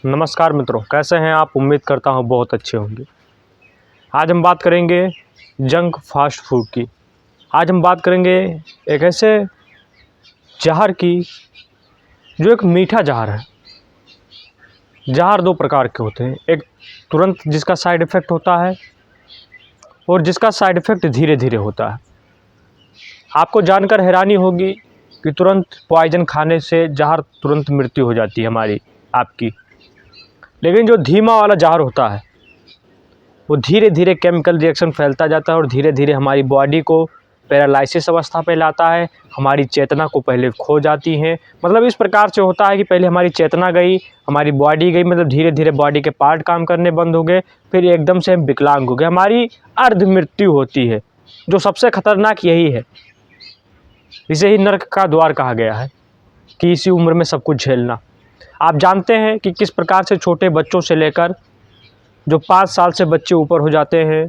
नमस्कार मित्रों, कैसे हैं आप। उम्मीद करता हूं बहुत अच्छे होंगे। आज हम बात करेंगे जंक फास्ट फूड की। आज हम बात करेंगे एक ऐसे जहर की जो एक मीठा जहर है। जहर दो प्रकार के होते हैं, एक तुरंत जिसका साइड इफ़ेक्ट होता है और जिसका साइड इफ़ेक्ट धीरे धीरे होता है। आपको जानकर हैरानी होगी कि तुरंत पॉइजन खाने से जहर तुरंत मृत्यु हो जाती है हमारी आपकी, लेकिन जो धीमा वाला जहर होता है वो धीरे धीरे केमिकल रिएक्शन फैलता जाता है और धीरे धीरे हमारी बॉडी को पैरालिसिस अवस्था पे लाता है। हमारी चेतना को पहले खो जाती है। मतलब इस प्रकार से होता है कि पहले हमारी चेतना गई, हमारी बॉडी गई, मतलब धीरे धीरे बॉडी के पार्ट काम करने बंद हो गए, फिर एकदम से हम विकलांग हो गए। हमारी अर्ध मृत्यु होती है, जो सबसे खतरनाक यही है। इसे ही नर्क का द्वार कहा गया है कि इसी उम्र में सब कुछ झेलना। आप जानते हैं कि किस प्रकार से छोटे बच्चों से लेकर जो 5 साल से बच्चे ऊपर हो जाते हैं,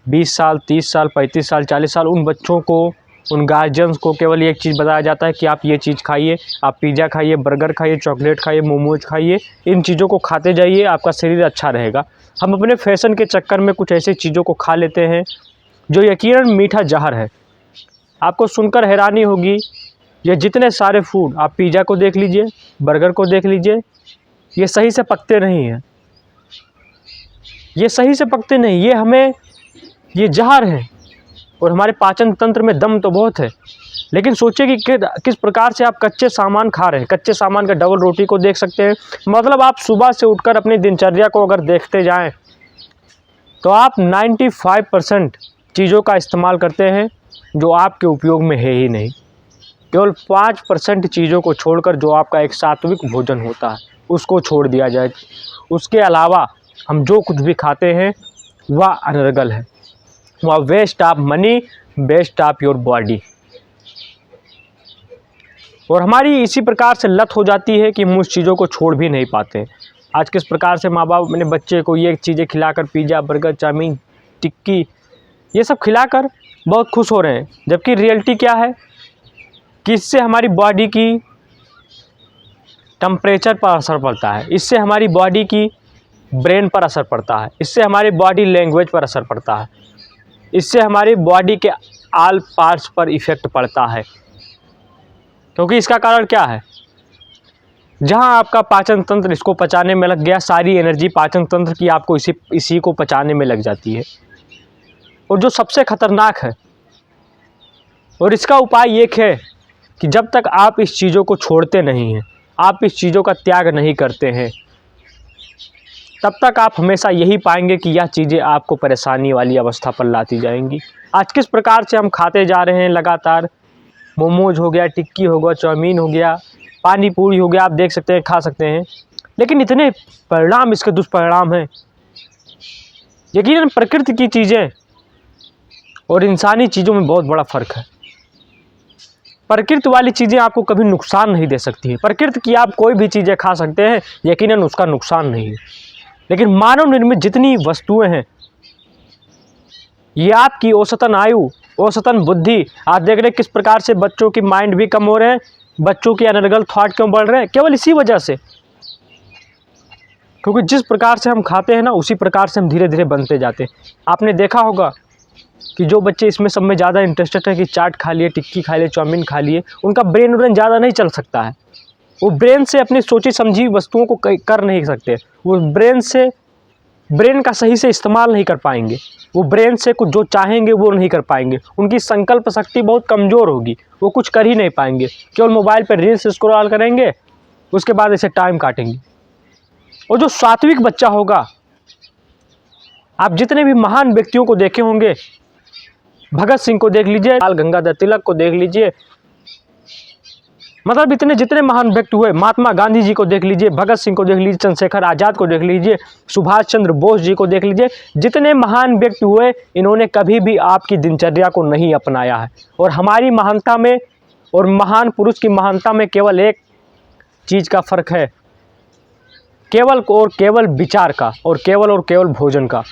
20 साल, 30 साल, 35 साल, 40 साल, उन बच्चों को, उन गार्जियंस को केवल एक चीज़ बताया जाता है कि आप ये चीज़ खाइए, आप पिज़्ज़ा खाइए, बर्गर खाइए, चॉकलेट खाइए, मोमोज खाइए, इन चीज़ों को खाते जाइए, आपका शरीर अच्छा रहेगा। हम अपने फैशन के चक्कर में कुछ ऐसी चीज़ों को खा लेते हैं जो यकीनन मीठा जहर है। आपको सुनकर हैरानी होगी, ये जितने सारे फूड, आप पिज़्ज़ा को देख लीजिए, बर्गर को देख लीजिए, ये सही से पकते नहीं हैं। ये सही से पकते नहीं, ये जहर है। और हमारे पाचन तंत्र में दम तो बहुत है, लेकिन सोचिए कि किस प्रकार से आप कच्चे सामान खा रहे हैं। कच्चे सामान का डबल रोटी को देख सकते हैं। मतलब आप सुबह से उठकर अपनी दिनचर्या को अगर देखते जाएं तो आप 95% चीज़ों का इस्तेमाल करते हैं जो आपके उपयोग में है ही नहीं। केवल 5% चीज़ों को छोड़कर जो आपका एक सात्विक भोजन होता है उसको छोड़ दिया जाए। उसके अलावा हम जो कुछ भी खाते हैं वह अनर्गल है, वह waste of money, waste of your body. और हमारी इसी प्रकार से लत हो जाती है कि हम उस चीज़ों को छोड़ भी नहीं पाते। आज किस प्रकार से माँ बाप अपने बच्चे को ये चीज़ें खिलाकर, पिज़्ज़ा, बर्गर, चाउमीन, टिक्की, ये सब खिलाकर बहुत खुश हो रहे हैं, जबकि रियलिटी क्या है कि इससे हमारी बॉडी की टेम्परेचर पर असर पड़ता है, इससे हमारी बॉडी की ब्रेन पर असर पड़ता है, इससे हमारी बॉडी लैंग्वेज पर असर पड़ता है, इससे हमारी बॉडी के ऑल पार्ट्स पर इफ़ेक्ट पड़ता है। क्योंकि इसका कारण क्या है, जहां आपका पाचन तंत्र इसको पचाने में लग गया, सारी एनर्जी पाचन तंत्र की आपको इसी को पचाने में लग जाती है। और जो सबसे खतरनाक है, और इसका उपाय एक है कि जब तक आप इस चीज़ों को छोड़ते नहीं हैं, आप इस चीज़ों का त्याग नहीं करते हैं, तब तक आप हमेशा यही पाएंगे कि यह चीज़ें आपको परेशानी वाली अवस्था पर लाती जाएंगी। आज किस प्रकार से हम खाते जा रहे हैं लगातार, मोमोज हो गया, टिक्की हो गया, चाउमीन हो गया, पानी पूरी हो गया, आप देख सकते हैं, खा सकते हैं, लेकिन इतने परिणाम, इसके दुष्परिणाम हैं। यकीनन प्रकृति की चीज़ें और इंसानी चीज़ों में बहुत बड़ा फ़र्क है। प्रकृति वाली चीज़ें आपको कभी नुकसान नहीं दे सकती है। प्रकृति की आप कोई भी चीज़ें खा सकते हैं, यकीनन उसका नुकसान नहीं है। लेकिन मानव निर्मित जितनी वस्तुएं हैं, ये आपकी औसतन आयु, औसतन बुद्धि, आप देख रहे हैं किस प्रकार से बच्चों की माइंड भी कम हो रहे हैं, बच्चों के अनर्गल थॉट क्यों बढ़ रहे हैं, केवल इसी वजह से। क्योंकि जिस प्रकार से हम खाते हैं ना, उसी प्रकार से हम धीरे धीरे बनते जाते हैं। आपने देखा होगा कि जो बच्चे इसमें सब में ज़्यादा इंटरेस्टेड है कि चाट खा लिए, टिक्की खा लिए, चाउमीन खा लिए, उनका ब्रेन ज़्यादा नहीं चल सकता है। वो ब्रेन से अपनी सोची समझी वस्तुओं को कर नहीं सकते। वो ब्रेन का सही से इस्तेमाल नहीं कर पाएंगे। वो ब्रेन से कुछ जो चाहेंगे वो नहीं कर पाएंगे। उनकी संकल्प शक्ति बहुत कमज़ोर होगी, वो कुछ कर ही नहीं पाएंगे। केवल मोबाइल पर रील्स स्क्रॉल करेंगे, उसके बाद ऐसे टाइम काटेंगे। और जो सात्विक बच्चा होगा, आप जितने भी महान व्यक्तियों को देखे होंगे, भगत सिंह को देख लीजिए, बाल गंगाधर तिलक को देख लीजिए, मतलब इतने जितने महान व्यक्ति हुए, महात्मा गांधी जी को देख लीजिए, भगत सिंह को देख लीजिए, चंद्रशेखर आज़ाद को देख लीजिए, सुभाष चंद्र बोस जी को देख लीजिए, जितने महान व्यक्ति हुए, इन्होंने कभी भी आपकी दिनचर्या को नहीं अपनाया है। और हमारी महानता में और महान पुरुष की महानता में केवल एक चीज़ का फ़र्क है, केवल और केवल विचार का, और केवल भोजन का।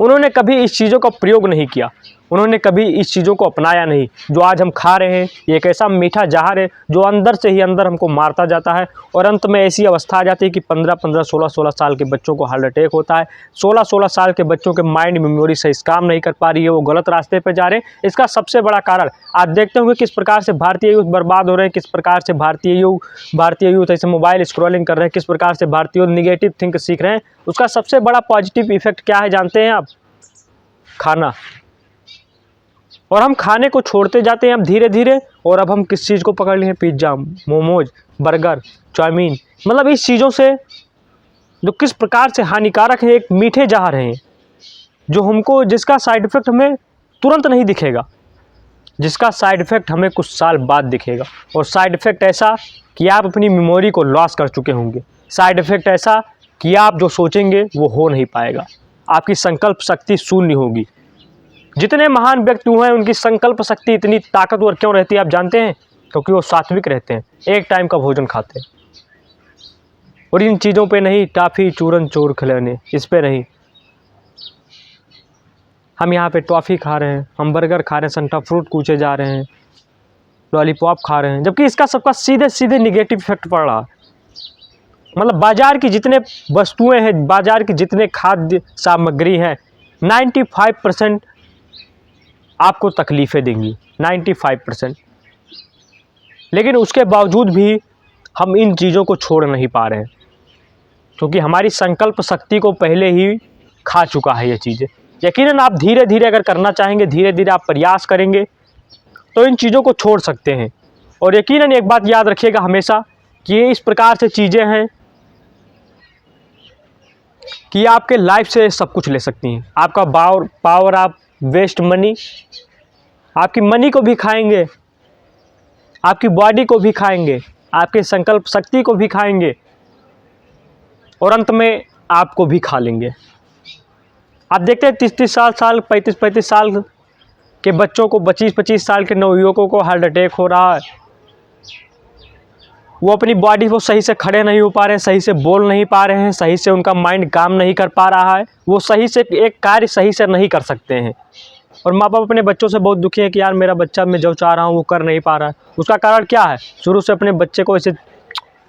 उन्होंने कभी इस चीज़ों का प्रयोग नहीं किया। उन्होंने कभी इस चीज़ों को अपनाया नहीं। जो आज हम खा रहे हैं ये एक ऐसा मीठा जहर है जो अंदर से ही अंदर हमको मारता जाता है और अंत में ऐसी अवस्था आ जाती है कि 15-15, 16-16 साल के बच्चों को हार्ट अटैक होता है। 16-16 साल के बच्चों के माइंड मेमोरी सही काम नहीं कर पा रही है, वो गलत रास्ते पर जा रहे हैं। इसका सबसे बड़ा कारण आप देखते होंगे किस प्रकार से भारतीय यूथ बर्बाद हो रहे हैं, किस प्रकार से भारतीय यूथ ऐसे मोबाइल स्क्रॉलिंग कर रहे हैं, किस प्रकार से भारतीय निगेटिव थिंक सीख रहे हैं। उसका सबसे बड़ा पॉजिटिव इफेक्ट क्या है जानते हैं आप? खाना। और हम खाने को छोड़ते जाते हैं अब धीरे धीरे, और अब हम किस चीज़ को पकड़ लिए हैं? Pizza, momos, burger, chowmein. मतलब इस चीज़ों से जो किस प्रकार से हानिकारक है, एक मीठे जहर हैं जो हमको, जिसका साइड इफ़ेक्ट हमें तुरंत नहीं दिखेगा, जिसका साइड इफ़ेक्ट हमें कुछ साल बाद दिखेगा। और साइड इफ़ेक्ट ऐसा कि आप अपनी मेमोरी को लॉस कर चुके होंगे। साइड इफ़ेक्ट ऐसा कि आप जो सोचेंगे वो हो नहीं पाएगा, आपकी संकल्प शक्ति शून्य होगी। जितने महान व्यक्ति हुए हैं उनकी संकल्प शक्ति इतनी ताकतवर क्यों रहती है आप जानते हैं? क्योंकि वो सात्विक रहते हैं, एक टाइम का भोजन खाते हैं। और इन चीज़ों पे नहीं, टॉफ़ी, चूरन, चोर खिलौने, इस पे नहीं। हम यहाँ पे टॉफ़ी खा रहे हैं, हम बर्गर खा रहे हैं, संता फ्रूट कूचे जा रहे हैं, लॉलीपॉप खा रहे हैं, जबकि इसका सबका सीधे सीधे निगेटिव इफेक्ट पड़ रहा है। मतलब बाज़ार की जितने वस्तुएं हैं, बाज़ार की जितने खाद्य सामग्री हैं, 95% आपको तकलीफ़ें देंगी, 95%। लेकिन उसके बावजूद भी हम इन चीज़ों को छोड़ नहीं पा रहे हैं, क्योंकि हमारी संकल्प शक्ति को पहले ही खा चुका है ये चीज़ें। यकीनन आप धीरे धीरे अगर करना चाहेंगे, धीरे धीरे आप प्रयास करेंगे तो इन चीज़ों को छोड़ सकते हैं। और यकीनन एक बात याद रखिएगा हमेशा कि ये इस प्रकार से चीज़ें हैं कि आपके लाइफ से सब कुछ ले सकती हैं। आपका पावर, आप वेस्ट मनी, आपकी मनी को भी खाएंगे, आपकी बॉडी को भी खाएंगे, आपके संकल्प शक्ति को भी खाएंगे, और अंत में आपको भी खा लेंगे। आप देखते हैं 30-30 साल, 35-35 साल के बच्चों को, 25-25 साल के नवयुवकों को हार्ट अटैक हो रहा है। वो अपनी बॉडी को सही से खड़े नहीं हो पा रहे हैं, सही से बोल नहीं पा रहे हैं, सही से उनका माइंड काम नहीं कर पा रहा है, वो सही से एक कार्य सही से नहीं कर सकते हैं। और माँ बाप अपने बच्चों से बहुत दुखी है कि यार मेरा बच्चा, मैं जो चाह रहा हूँ वो कर नहीं पा रहा है। उसका कारण क्या है? शुरू से अपने बच्चे को ऐसे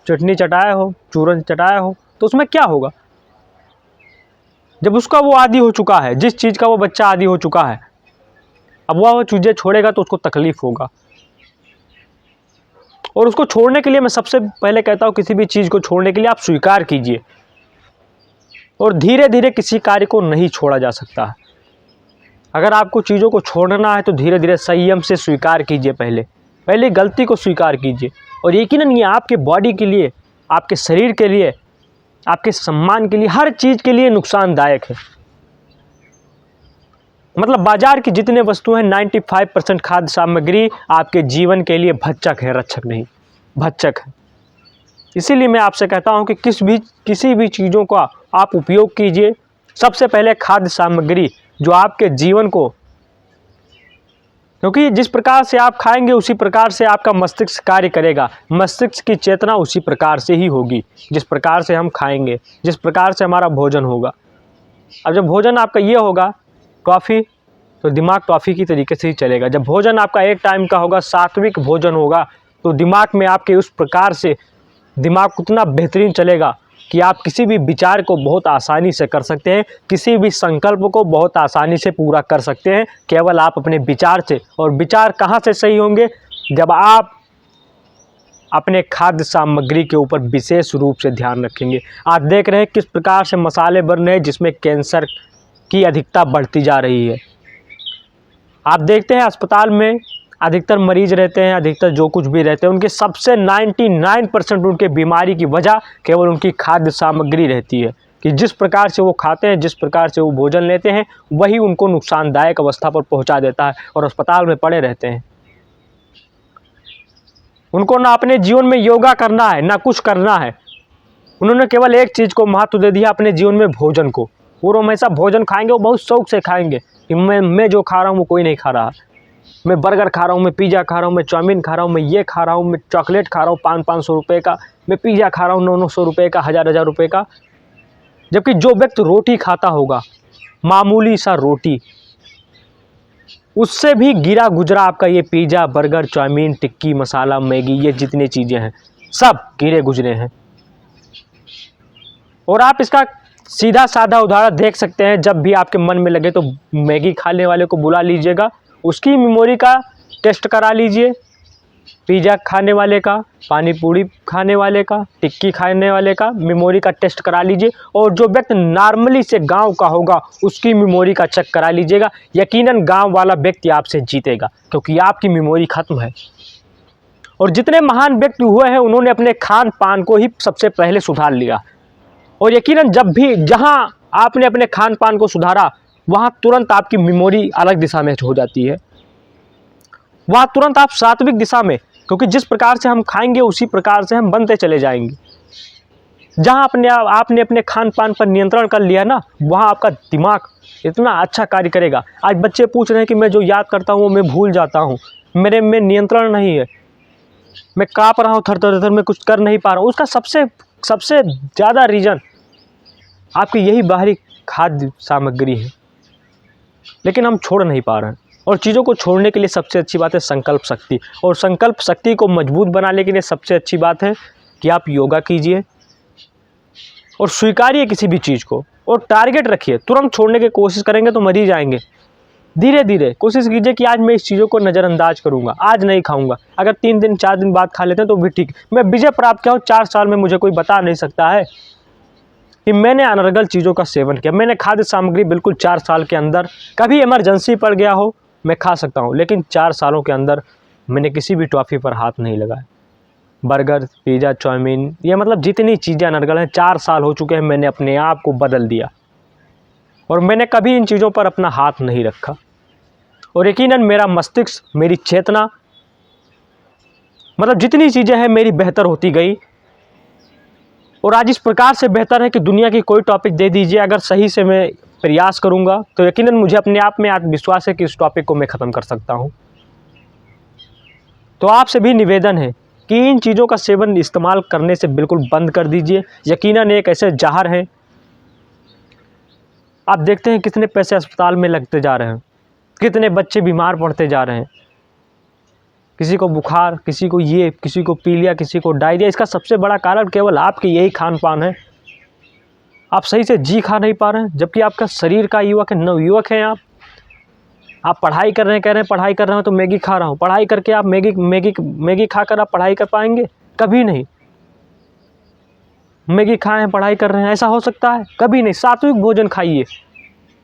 चटनी चटाया हो, चूरन चटाया हो, तो उसमें क्या होगा? जब उसका वो आदी हो चुका है, जिस चीज़ का वो बच्चा आदी हो चुका है, अब वो चीज़ें छोड़ेगा तो उसको तकलीफ़ होगा। और उसको छोड़ने के लिए मैं सबसे पहले कहता हूँ, किसी भी चीज़ को छोड़ने के लिए आप स्वीकार कीजिए। और धीरे धीरे किसी कार्य को नहीं छोड़ा जा सकता है। अगर आपको चीज़ों को छोड़ना है तो धीरे धीरे संयम से स्वीकार कीजिए। पहले गलती को स्वीकार कीजिए। और यकीनन ये आपके बॉडी के लिए, आपके शरीर के लिए, आपके सम्मान के लिए, हर चीज़ के लिए नुकसानदायक है। मतलब बाजार की जितने वस्तुएं हैं, 95% खाद्य सामग्री आपके जीवन के लिए भक्षक है, रक्षक नहीं, भक्षक है। इसीलिए मैं आपसे कहता हूं कि किसी भी चीज़ों का आप उपयोग कीजिए। सबसे पहले खाद्य सामग्री जो आपके जीवन को, क्योंकि जिस प्रकार से आप खाएंगे उसी प्रकार से आपका मस्तिष्क कार्य करेगा। मस्तिष्क की चेतना उसी प्रकार से ही होगी जिस प्रकार से हम खाएंगे, जिस प्रकार से हमारा भोजन होगा। अब जब भोजन आपका ये होगा टॉफ़ी, तो दिमाग टॉफ़ी की तरीके से ही चलेगा। जब भोजन आपका एक टाइम का होगा, सात्विक भोजन होगा, तो दिमाग में आपके उस प्रकार से दिमाग उतना बेहतरीन चलेगा कि आप किसी भी विचार को बहुत आसानी से कर सकते हैं, किसी भी संकल्प को बहुत आसानी से पूरा कर सकते हैं, केवल आप अपने विचार से। और विचार कहाँ से सही होंगे? जब आप अपने खाद्य सामग्री के ऊपर विशेष रूप से ध्यान रखेंगे। आप देख रहे हैं किस प्रकार से मसाले बन रहे हैं, जिसमें कैंसर की अधिकता बढ़ती जा रही है। आप देखते हैं अस्पताल में अधिकतर मरीज रहते हैं, अधिकतर जो कुछ भी रहते हैं, उनके सबसे 99% उनके बीमारी की वजह केवल उनकी खाद्य सामग्री रहती है कि जिस प्रकार से वो खाते हैं, जिस प्रकार से वो भोजन लेते हैं, वही उनको नुकसानदायक अवस्था पर पहुंचा देता है और अस्पताल में पड़े रहते हैं। उनको ना अपने जीवन में योगा करना है, ना कुछ करना है। उन्होंने केवल एक चीज़ को महत्व दे दिया अपने जीवन में, भोजन को। वो हमेशा भोजन खाएंगे, वो बहुत शौक से खाएंगे कि मैं जो खा रहा हूँ वो कोई नहीं खा रहा। मैं बर्गर खा रहा हूँ, मैं पिज़्ज़ा खा रहा हूँ, मैं चाउमीन खा रहा हूँ, मैं ये खा रहा हूँ, मैं चॉकलेट खा रहा हूँ 500-500 रुपये का, मैं पिज़्ज़ा खा रहा हूँ 900 रुपये का, 1000-1000 रुपये का। जबकि जो व्यक्ति रोटी खाता होगा, मामूली सा रोटी, उससे भी गिरा गुजरा आपका ये पिज़्ज़ा, बर्गर, चाउमीन, टिक्की मसाला, मैगी, ये जितनी चीज़ें हैं सब गिरे गुजरे हैं। और आप इसका सीधा साधा उदाहरण देख सकते हैं, जब भी आपके मन में लगे तो मैगी खाने वाले को बुला लीजिएगा, उसकी मेमोरी का टेस्ट करा लीजिए, पिज़्ज़ा खाने वाले का, पानी पूरी खाने वाले का, टिक्की खाने वाले का मेमोरी का टेस्ट करा लीजिए, और जो व्यक्ति नॉर्मली से गांव का होगा उसकी मेमोरी का चेक करा लीजिएगा। यकीनन गांव वाला व्यक्ति आपसे जीतेगा, क्योंकि आपकी मेमोरी खत्म है। और जितने महान व्यक्ति हुए हैं उन्होंने अपने खान पान को ही सबसे पहले सुधार लिया, और यकीनन जब भी जहां आपने अपने खान पान को सुधारा वहां तुरंत आपकी मेमोरी अलग दिशा में हो जाती है, वहां तुरंत आप सात्विक दिशा में, क्योंकि जिस प्रकार से हम खाएंगे उसी प्रकार से हम बनते चले जाएंगे। जहां आपने अपने खान पान पर नियंत्रण कर लिया ना, वहां आपका दिमाग इतना अच्छा कार्य करेगा। आज बच्चे पूछ रहे हैं कि मैं जो याद करता हूं वो मैं भूल जाता हूं, मेरे में नियंत्रण नहीं है, मैं काँप रहा हूं, थर मैं कुछ कर नहीं पा रहा हूं। उसका सबसे ज़्यादा रीज़न आपकी यही बाहरी खाद्य सामग्री है, लेकिन हम छोड़ नहीं पा रहे हैं। और चीज़ों को छोड़ने के लिए सबसे अच्छी बात है संकल्प शक्ति, और संकल्प शक्ति को मजबूत बनाने के लिए सबसे अच्छी बात है कि आप योगा कीजिए और स्वीकारिए किसी भी चीज़ को, और टारगेट रखिए। तुरंत छोड़ने की कोशिश करेंगे तो मर ही जाएंगे। धीरे धीरे कोशिश कीजिए कि आज मैं इस चीज़ों को नज़रअंदाज करूंगा, आज नहीं खाऊंगा। अगर 3 दिन 4 दिन बाद खा लेते हैं तो भी ठीक। मैं विजय प्राप्त किया हूँ 4 साल में, मुझे कोई बता नहीं सकता है कि मैंने अनर्गल चीज़ों का सेवन किया। मैंने खाद्य सामग्री बिल्कुल 4 साल के अंदर, कभी इमरजेंसी पड़ गया हो मैं खा सकता हूँ, लेकिन 4 सालों के अंदर मैंने किसी भी टॉफ़ी पर हाथ नहीं लगाया। बर्गर, पिज़्ज़ा, चाउमीन, ये मतलब जितनी चीज़ें अनर्गल हैं, 4 साल हो चुके हैं, मैंने अपने आप को बदल दिया और मैंने कभी इन चीज़ों पर अपना हाथ नहीं रखा। और यकीनन मेरा मस्तिष्क, मेरी चेतना, मतलब जितनी चीज़ें हैं मेरी बेहतर होती गई। और आज इस प्रकार से बेहतर है कि दुनिया की कोई टॉपिक दे दीजिए, अगर सही से मैं प्रयास करूंगा तो यकीनन मुझे अपने आप में आत्मविश्वास है कि इस टॉपिक को मैं ख़त्म कर सकता हूं। तो आपसे भी निवेदन है कि इन चीज़ों का सेवन इस्तेमाल करने से बिल्कुल बंद कर दीजिए। यकीनन एक ऐसे जहर है, आप देखते हैं कितने पैसे अस्पताल में लगते जा रहे हैं, कितने बच्चे बीमार पड़ते जा रहे हैं, किसी को बुखार, किसी को ये, किसी को पीलिया, किसी को डायरिया। इसका सबसे बड़ा कारण केवल आपके यही खान पान है। आप सही से जी खा नहीं पा रहे हैं, जबकि आपका शरीर का युवक है, नवयुवक हैं आप पढ़ाई कर रहे हैं, कह रहे हैं पढ़ाई कर रहा हूँ तो मैगी खा रहा हूँ। पढ़ाई करके आप मैगी खाकर आप पढ़ाई कर पाएंगे? कभी नहीं। मैगी खाए हैं, पढ़ाई कर रहे हैं, ऐसा हो सकता है? कभी नहीं। सात्विक भोजन खाइए,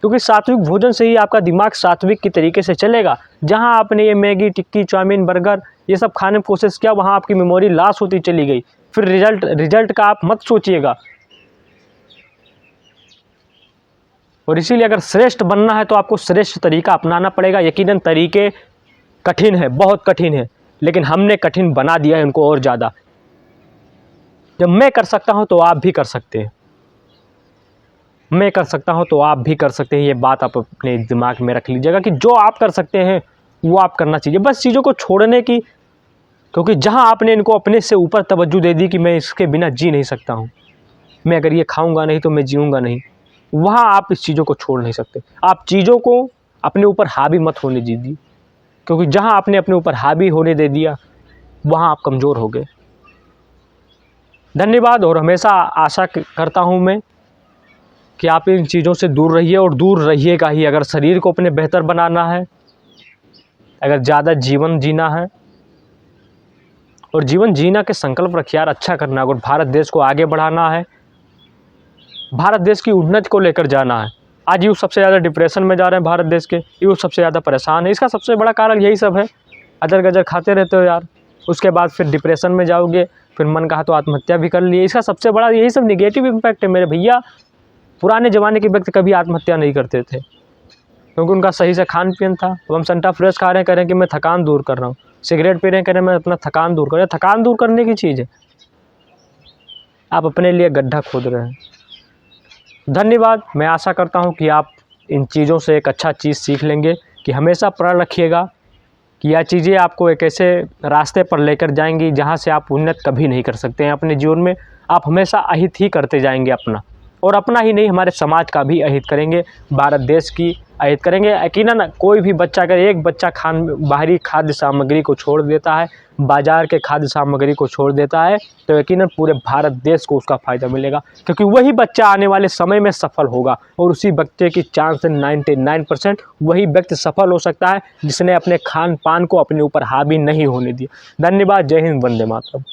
क्योंकि सात्विक भोजन से ही आपका दिमाग सात्विक की तरीके से चलेगा। जहां आपने ये मैगी, टिक्की, चाउमीन, बर्गर ये सब खाने की कोशिश किया, वहां आपकी मेमोरी लॉस होती चली गई। फिर रिजल्ट का आप मत सोचिएगा। और इसीलिए अगर श्रेष्ठ बनना है तो आपको श्रेष्ठ तरीका अपनाना पड़ेगा। यकीनन तरीके कठिन है, बहुत कठिन है, लेकिन हमने कठिन बना दिया है इनको और ज़्यादा। जब मैं कर सकता हूं तो आप भी कर सकते हैं, मैं कर सकता हूं तो आप भी कर सकते हैं। ये बात आप अपने दिमाग में रख लीजिएगा कि जो आप कर सकते हैं वो आप करना चाहिए। बस चीज़ों को छोड़ने की, क्योंकि जहां आपने इनको अपने से ऊपर तवज्जो दे दी कि मैं इसके बिना जी नहीं सकता हूं, मैं अगर ये खाऊंगा नहीं तो मैं जीऊँगा नहीं, वहाँ आप इस चीज़ों को छोड़ नहीं सकते। आप चीज़ों को अपने ऊपर हावी मत होने दीजिए, क्योंकि जहाँ आपने अपने ऊपर हावी होने दे दिया वहाँ आप कमज़ोर हो गए। धन्यवाद। और हमेशा आशा करता हूँ मैं कि आप इन चीज़ों से दूर रहिए, और दूर रहिएगा ही। अगर शरीर को अपने बेहतर बनाना है, अगर ज़्यादा जीवन जीना है, और जीवन जीना के संकल्प रखिए यार, अच्छा करना है। अगर भारत देश को आगे बढ़ाना है, भारत देश की उन्नति को लेकर जाना है। आज यूथ सबसे ज़्यादा डिप्रेशन में जा रहे हैं, भारत देश के यूथ सबसे ज़्यादा परेशान है। इसका सबसे बड़ा कारण यही सब है। अदर गजर खाते रहते हो यार, उसके बाद फिर डिप्रेशन में जाओगे, फिर मन कहा तो आत्महत्या भी कर लिए। इसका सबसे बड़ा यही सब निगेटिव इम्पैक्ट है मेरे भैया। पुराने ज़माने के व्यक्ति कभी आत्महत्या नहीं करते थे, क्योंकि उनका सही से खान पीन था। अब हम संटा फ्रेश खा रहे हैं, कह रहे हैं कि मैं थकान दूर कर रहा हूँ, सिगरेट पी रहे हैं, कह रहे हैं मैं अपना थकान दूर कर रहा हूँ। थकान दूर करने की चीज़ है, आप अपने लिए गड्ढा खोद रहे हैं। धन्यवाद। मैं आशा करता हूं कि आप इन चीज़ों से एक अच्छा चीज़ सीख लेंगे कि हमेशा प्रण रखिएगा कि यह चीज़ें आपको एक ऐसे रास्ते पर लेकर जाएंगी जहां से आप उन्नत कभी नहीं कर सकते हैं अपने जीवन में। आप हमेशा अहित ही करते जाएंगे अपना। और अपना ही नहीं हमारे समाज का भी अहित करेंगे, भारत देश की अहित करेंगे। यकीनन कोई भी बच्चा, अगर एक बच्चा बाहरी खाद्य सामग्री को छोड़ देता है, बाज़ार के खाद्य सामग्री को छोड़ देता है, तो यकीनन पूरे भारत देश को उसका फ़ायदा मिलेगा, क्योंकि वही बच्चा आने वाले समय में सफल होगा। और उसी बच्चे की चांस 99% वही व्यक्ति सफल हो सकता है जिसने अपने खान पान को अपने ऊपर हावी नहीं होने दिया। धन्यवाद। जय हिंद। वंदे मातरम।